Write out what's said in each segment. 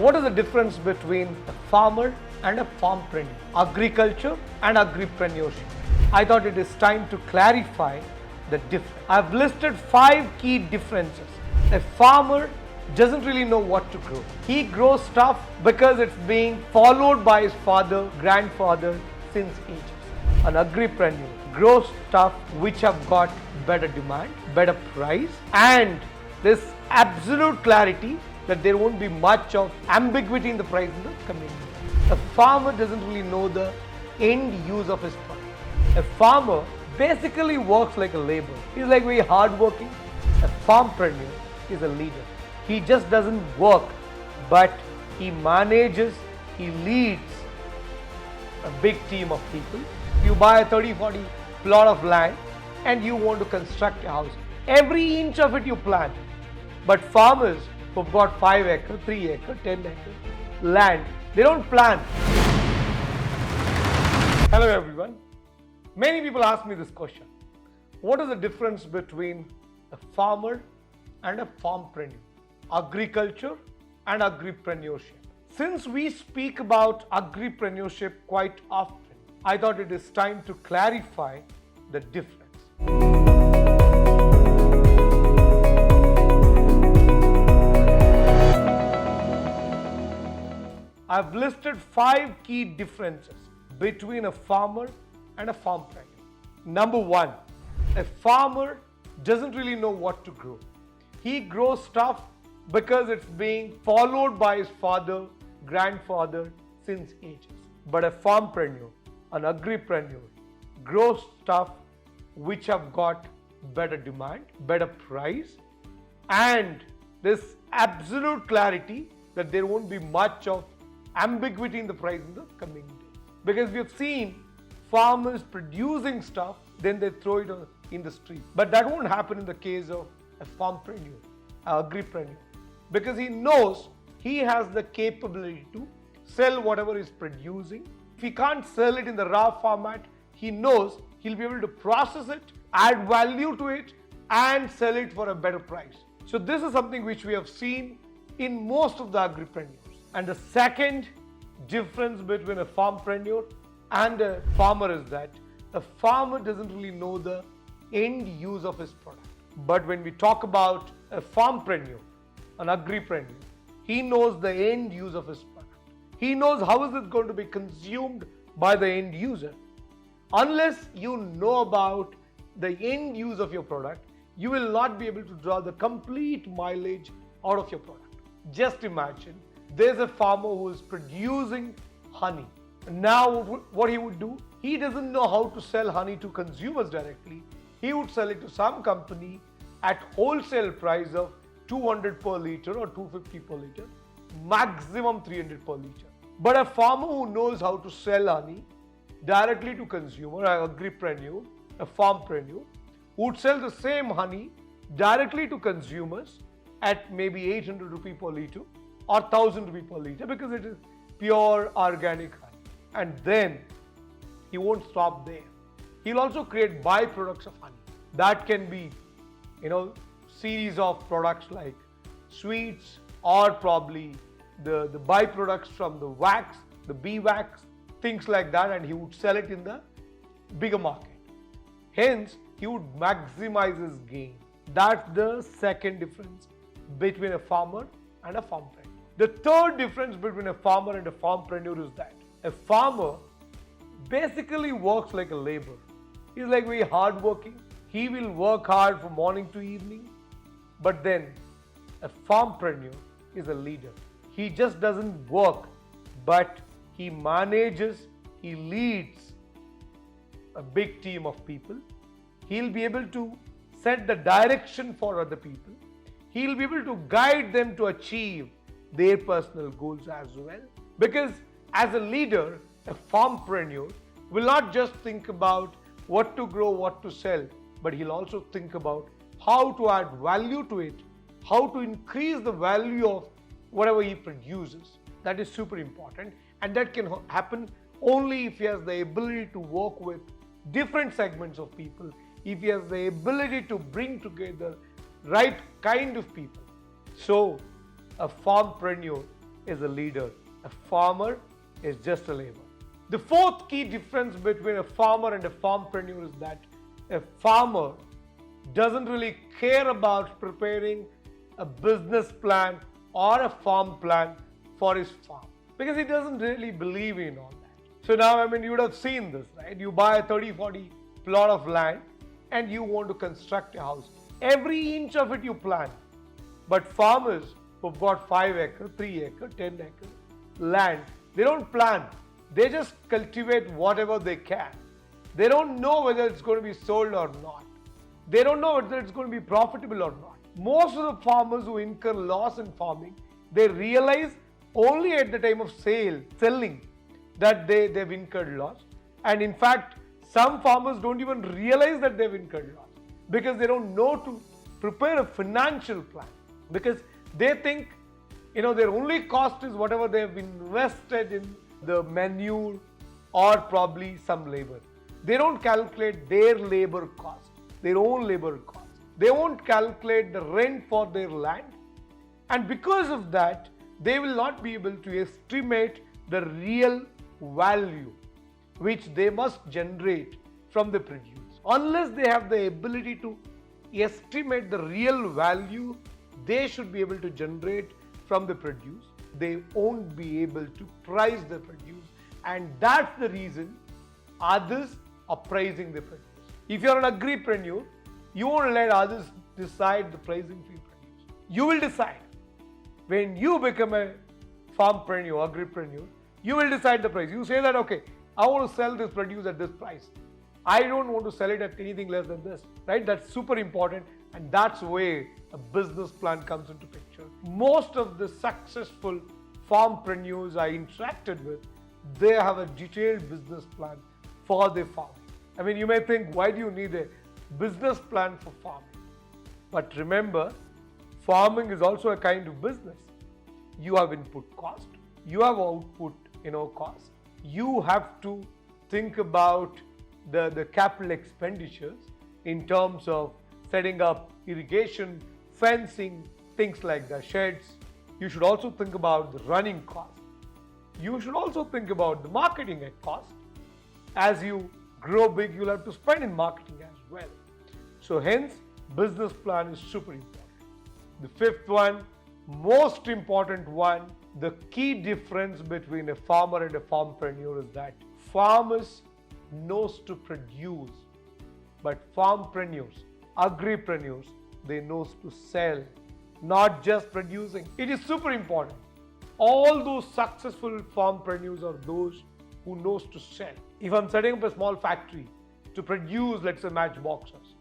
What is the difference between a farmer and a farmpreneur? Agriculture and agripreneurship. I thought it is time to clarify the difference. I've listed 5 key differences. A farmer doesn't really know what to grow. He grows stuff because it's being followed by his father, grandfather since ages. An agripreneur grows stuff which have got better demand, better price, and this absolute clarity that there won't be much of ambiguity in the price in the community. A farmer doesn't really know the end use of his product. A farmer basically works like a laborer. He's like very hardworking. A farmpreneur is a leader. He just doesn't work, but he manages, he leads a big team of people. You buy a 30-40 plot of land and you want to construct a house. Every inch of it you plan. But farmers who've got 5 acre, 3 acre, 10 acre land, they don't plan. Hello everyone. Many people ask me this question. What is the difference between a farmer and a farmpreneur? Agriculture and agripreneurship. Since we speak about agripreneurship quite often, I thought it is time to clarify the difference. I've listed 5 key differences between a farmer and a farmpreneur. Number 1, a farmer doesn't really know what to grow. He grows stuff because it's being followed by his father, grandfather since ages. But a farmpreneur, an agripreneur, grows stuff which have got better demand, better price, and this absolute clarity that there won't be much of ambiguity in the price in the coming days. Because we have seen farmers producing stuff, then they throw it in the street. But that won't happen in the case of a farmpreneur, an agripreneur, because he knows he has the capability to sell whatever he's producing. If he can't sell it in the raw format, he knows he'll be able to process it, add value to it, and sell it for a better price. So this is something which we have seen in most of the agripreneurs. And the second difference between a farmpreneur and a farmer is that a farmer doesn't really know the end use of his product. But when we talk about a farmpreneur, an agripreneur, he knows the end use of his product. He knows how is it going to be consumed by the end user. Unless you know about the end use of your product, you will not be able to draw the complete mileage out of your product. Just imagine there's a farmer who is producing honey. Now what he would do, he doesn't know how to sell honey to consumers directly. He would sell it to some company at wholesale price of 200 per liter or 250 per liter, maximum 300 per liter. But a farmer who knows how to sell honey directly to consumer, an agripreneur, a farmpreneur, would sell the same honey directly to consumers at maybe 800 rupee per liter or 1000 rupee per liter because it is pure organic honey. And then he won't stop there. He'll also create byproducts of honey. That can be, series of products like sweets or probably the byproducts from the wax, the bee wax, things like that, and he would sell it in the bigger market. Hence, he would maximize his gain. That's the second difference between a farmer and a farmpreneur. The third difference between a farmer and a farmpreneur is that a farmer basically works like a laborer. He's like very hardworking. He will work hard from morning to evening. But then a farmpreneur is a leader. He just doesn't work, but he manages, he leads a big team of people. He'll be able to set the direction for other people. He'll be able to guide them to achieve their personal goals as well. Because as a leader, a farmpreneur will not just think about what to grow, what to sell, but he'll also think about how to add value to it, how to increase the value of whatever he produces. That is super important, and that can happen only if he has the ability to work with different segments of people, if he has the ability to bring together right kind of people. So a farmpreneur is a leader. A farmer is just a laborer. The fourth key difference between a farmer and a farmpreneur is that a farmer doesn't really care about preparing a business plan or a farm plan for his farm because he doesn't really believe in all that. So now, you would have seen this, right? You buy a 30-40 plot of land and you want to construct a house. Every inch of it you plan. But farmers who've got 5 acre, 3 acre, 10 acre land, they don't plan. They just cultivate whatever they can. They don't know whether it's going to be sold or not. They don't know whether it's going to be profitable or not. Most of the farmers who incur loss in farming, they realize only at the time of selling, that they've incurred loss. And in fact, some farmers don't even realize that they've incurred loss because they don't know to prepare a financial plan, because they think, their only cost is whatever they've invested in the manure or probably some labor. They don't calculate their labor cost, their own labor cost. They won't calculate the rent for their land. And because of that, they will not be able to estimate the real value which they must generate from the produce. Unless they have the ability to estimate the real value they should be able to generate from the produce, they won't be able to price the produce. And that's the reason others are pricing the produce. If you're an agripreneur, you won't let others decide the pricing for your produce. You will decide. When you become a farmpreneur, agripreneur, you will decide the price. You say that, okay, I want to sell this produce at this price. I don't want to sell it at anything less than this, right? That's super important, and that's where a business plan comes into picture. Most of the successful farmpreneurs I interacted with, they have a detailed business plan for their farming. You may think, why do you need a business plan for farming? But remember, farming is also a kind of business. You have input cost, you have output cost. You have to think about the capital expenditures in terms of setting up irrigation, fencing, things like the sheds. You should also think about the running cost. You should also think about the marketing cost. As you grow big, you'll have to spend in marketing as well. So hence, business plan is super important. The fifth one, most important one, the key difference between a farmer and a farmpreneur is that farmers knows to produce, but farmpreneurs, agripreneurs, they knows to sell, not just producing. It is super important. All those successful farmpreneurs are those who knows to sell. If I'm setting up a small factory to produce, let's say, matchboxes,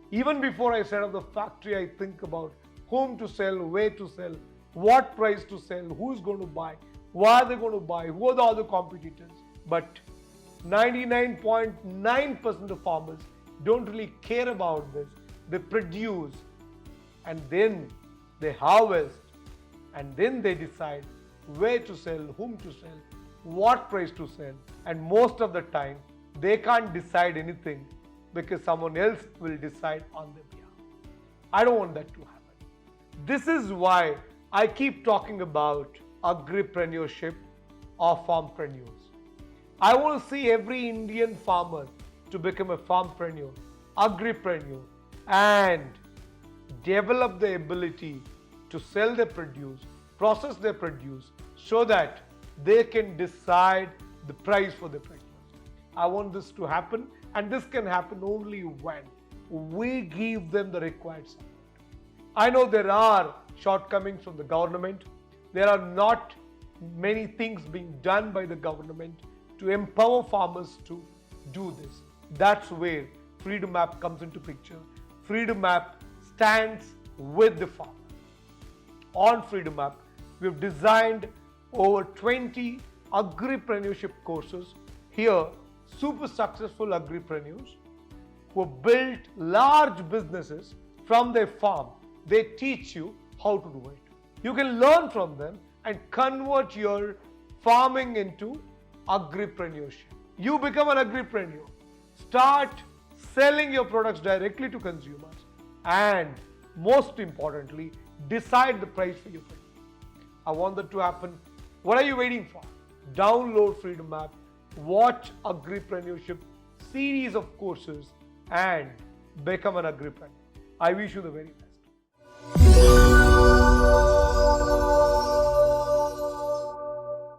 even before I set up the factory, I think about whom to sell, where to sell, what price to sell, who's going to buy, why are they going to buy, who are the other competitors. But 99.9% of farmers don't really care about this. They produce and then they harvest and then they decide where to sell, whom to sell, what price to sell. And most of the time, they can't decide anything because someone else will decide on their behalf. I don't want that to happen. This is why I keep talking about agripreneurship or farmpreneurs. I want to see every Indian farmer to become a farmpreneur, agripreneur, and develop the ability to sell their produce, process their produce, so that they can decide the price for their produce. I want this to happen, and this can happen only when we give them the required support. I know there are shortcomings from the government. There are not many things being done by the government to empower farmers to do this. That's where Freedom App comes into picture. Freedom App stands with the farmer. On Freedom App, we've designed over 20 agripreneurship courses. Here, super successful agripreneurs who built large businesses from their farm. They teach you how to do it. You can learn from them and convert your farming into agripreneurship. You become an agripreneur. Start selling your products directly to consumers, and most importantly, decide the price for your product. I want that to happen. What are you waiting for? Download Freedom app, watch Agripreneurship series of courses and become an Agripreneur. I wish you the very best.